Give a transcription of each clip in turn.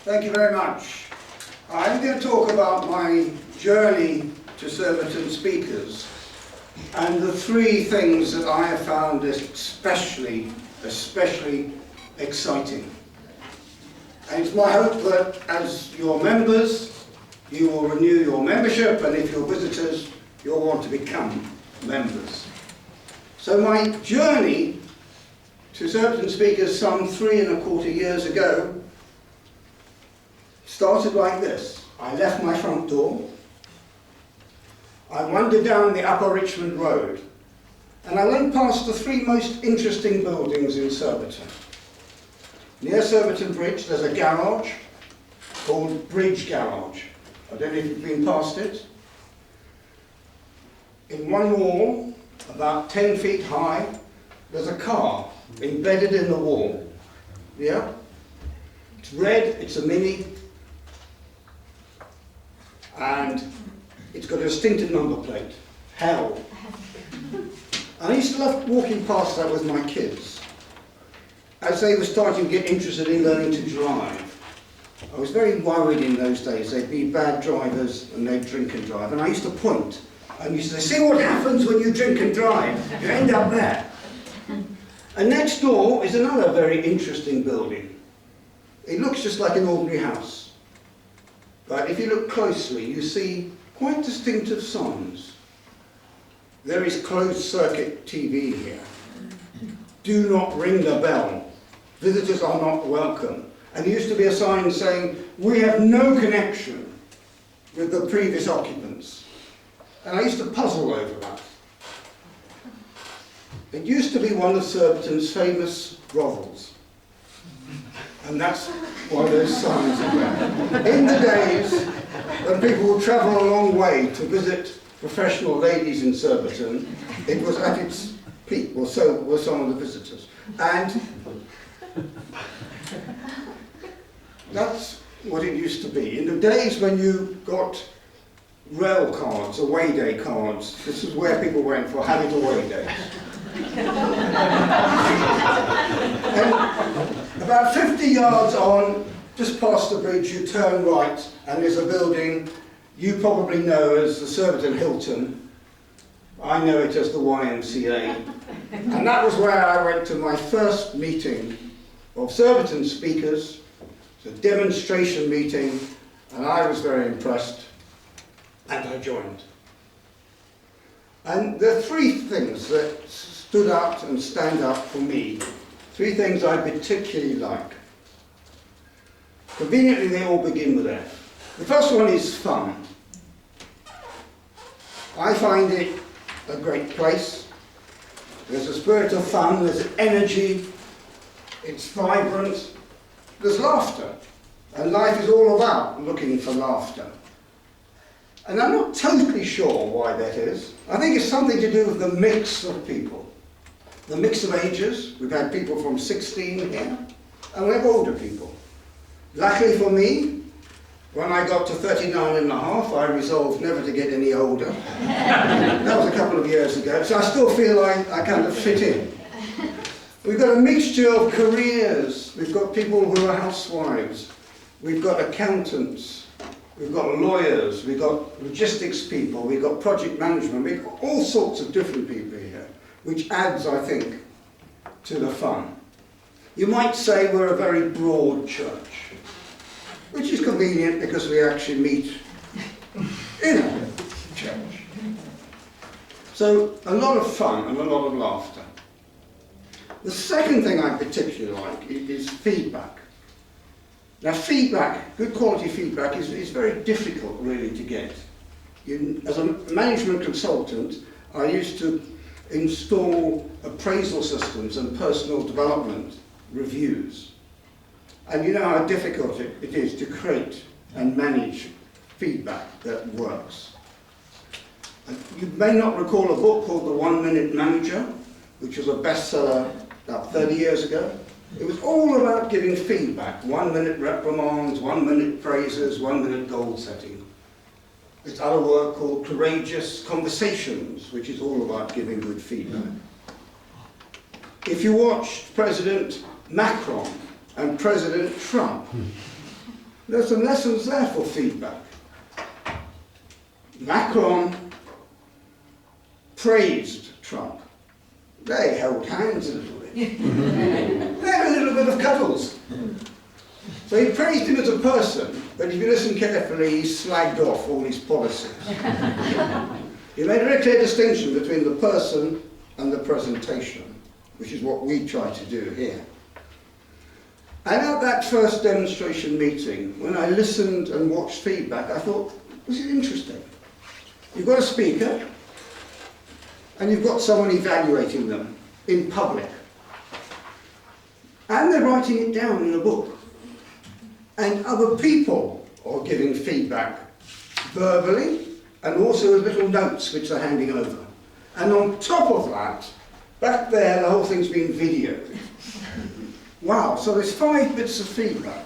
Thank you very much. I'm going to talk about my journey to Surbiton Speakers and the three things that I have found especially exciting. And it's my hope that as your members, you will renew your membership, and if you're visitors, you'll want to become members. So my journey to Surbiton Speakers some 3¼ years ago started like this. I left my front door, I wandered down the Upper Richmond Road, and I went past the three most interesting buildings in Surbiton. Near Surbiton Bridge there's a garage called Bridge Garage. I don't know if you've been past it. In one wall, about 10 feet high, there's a car embedded in the wall. Yeah? It's red, it's a Mini, and it's got a distinctive number plate, Hell. And I used to love walking past that with my kids. As they were starting to get interested in learning to drive, I was very worried in those days. They'd be bad drivers and they'd drink and drive. And I used to point and used to say, see what happens when you drink and drive? You end up there. And next door is another very interesting building. It looks just like an ordinary house. But if you look closely, you see quite distinctive signs. There is closed circuit TV here. Do not ring the bell. Visitors are not welcome. And there used to be a sign saying, we have no connection with the previous occupants. And I used to puzzle over that. It used to be one of Surbiton's famous brothels. And that's why those signs are there. In the days when people would travel a long way to visit professional ladies in Surbiton, it was at its peak, well, so were some of the visitors. And that's what it used to be. In the days when you got rail cards, away day cards, this is where people went for having away days. And about 50 yards on, just past the bridge, you turn right, and there's a building you probably know as the Surbiton Hilton. I know it as the YMCA. And that was where I went to my first meeting of Surbiton Speakers. It's a demonstration meeting, and I was very impressed, and I joined. And there are three things that stood out and stand out for me. Three things I particularly like. Conveniently, they all begin with F. The first one is fun. I find it a great place. There's a spirit of fun, there's energy, it's vibrant, there's laughter. And life is all about looking for laughter. And I'm not totally sure why that is. I think it's something to do with the mix of people. The mix of ages. We've had people from 16 here, and we have older people. Luckily for me, when I got to 39 and a half, I resolved never to get any older. That was a couple of years ago, so I still feel like I kind of fit in. We've got a mixture of careers. We've got people who are housewives. We've got accountants. We've got lawyers. We've got logistics people. We've got project management. We've got all sorts of different people here, which adds, I think, to the fun. You might say we're a very broad church, which is convenient because we actually meet in a church. So a lot of fun and a lot of laughter. The second thing I particularly like is feedback. Now feedback, good quality feedback, is very difficult really to get. As a management consultant, I used to install appraisal systems and personal development reviews. And you know how difficult it is to create and manage feedback that works. You may not recall a book called The 1 Minute Manager, which was a bestseller about 30 years ago. It was all about giving feedback, 1 minute reprimands, 1 minute praises, 1 minute goal setting. There's other work called Courageous Conversations, which is all about giving good feedback. If you watched President Macron and President Trump, There's some lessons there for feedback. Macron praised Trump. They held hands a little bit. They had a little bit of cuddles. So he praised him as a person, but if you listen carefully, he slagged off all his policies. He made a very clear distinction between the person and the presentation, which is what we try to do here. And at that first demonstration meeting, when I listened and watched feedback, I thought, this is interesting. You've got a speaker, and you've got someone evaluating them in public. And they're writing it down in a book. And other people are giving feedback verbally, and also with little notes which they're handing over. And on top of that, back there, the whole thing's been videoed. Wow, so there's 5 bits of feedback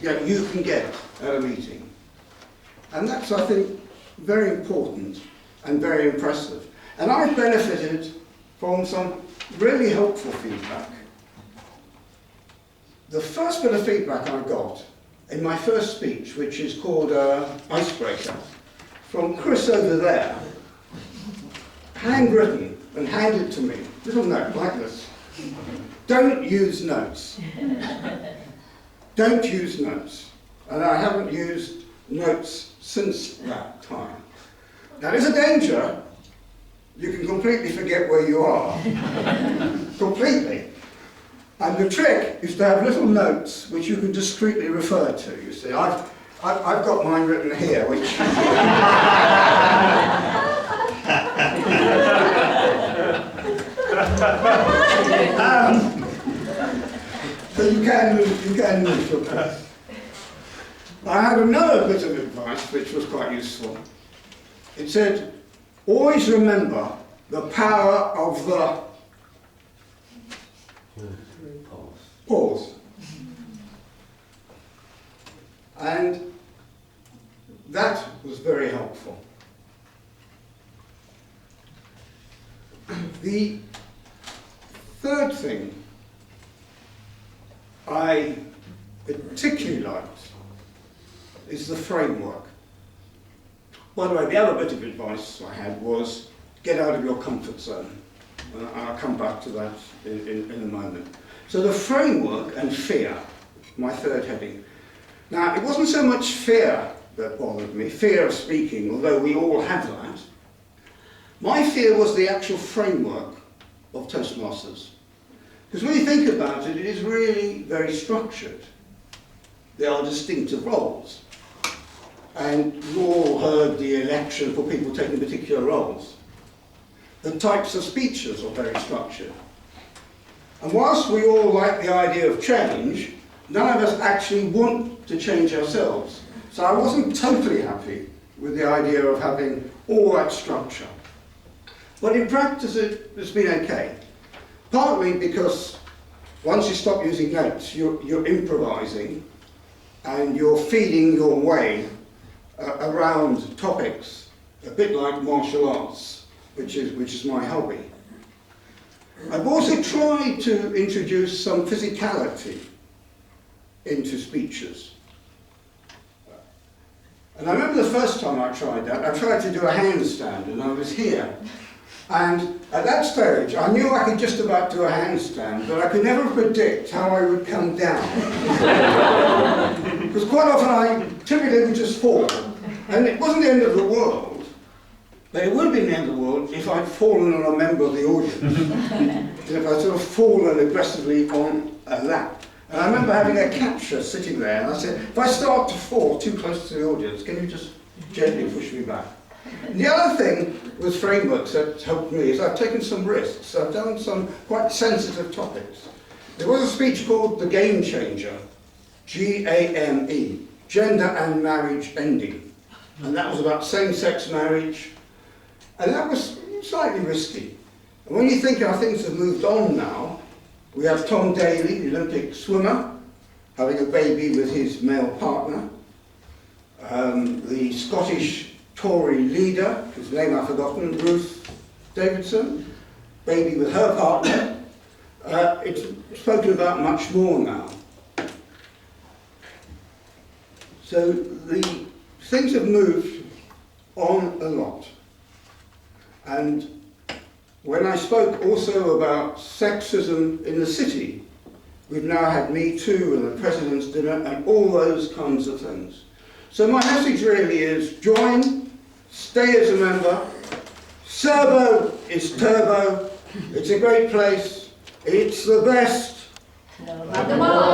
you can get at a meeting. And that's, I think, very important and very impressive. And I've benefited from some really helpful feedback. The first bit of feedback I got in my first speech, which is called Icebreaker, from Chris over there, handwritten and handed to me, little note like this. Don't use notes. Don't use notes. And I haven't used notes since that time. Now there's a danger. You can completely forget where you are. Completely. And the trick is to have little notes which you can discreetly refer to. You see, I've got mine written here, which so you can move your place. I had another bit of advice which was quite useful. It said, always remember the power of the pause. And that was very helpful. The third thing I particularly liked is the framework. By the way, the other bit of advice I had was get out of your comfort zone. And I'll come back to that in a moment. So the framework and fear, my third heading. Now, it wasn't so much fear that bothered me, fear of speaking, although we all have that. My fear was the actual framework of Toastmasters. Because when you think about it, it is really very structured. There are distinctive roles. And you all heard the election for people taking particular roles. The types of speeches are very structured. And whilst we all like the idea of change, none of us actually want to change ourselves. So I wasn't totally happy with the idea of having all that structure. But in practice it's been okay. Partly because once you stop using notes, you're improvising and you're feeding your way around topics, a bit like martial arts, which is my hobby. I've also tried to introduce some physicality into speeches. And I remember the first time I tried that, I tried to do a handstand and I was here. And at that stage, I knew I could just about do a handstand, but I could never predict how I would come down. Because quite often I typically would just fall. And it wasn't the end of the world, but it would have been the end of the world if I'd fallen on a member of the audience. And if I'd sort of fallen aggressively on a lap. And I remember having a catcher sitting there, and I said, if I start to fall too close to the audience, can you just gently push me back? And the other thing with frameworks that's helped me is I've taken some risks. I've done some quite sensitive topics. There was a speech called The Game Changer, G-A-M-E, Gender and Marriage Ending. And that was about same-sex marriage. And that was slightly risky. And when you think how things have moved on now, we have Tom Daley, the Olympic swimmer, having a baby with his male partner. The Scottish Tory leader, whose name I've forgotten, Ruth Davidson, baby with her partner. It's spoken about much more now. So the things have moved on a lot. And when I spoke also about sexism in the city, we've now had Me Too and the President's Dinner and all those kinds of things. So my message really is join, stay as a member. Serbo is turbo. It's a great place. It's the best. No matter what.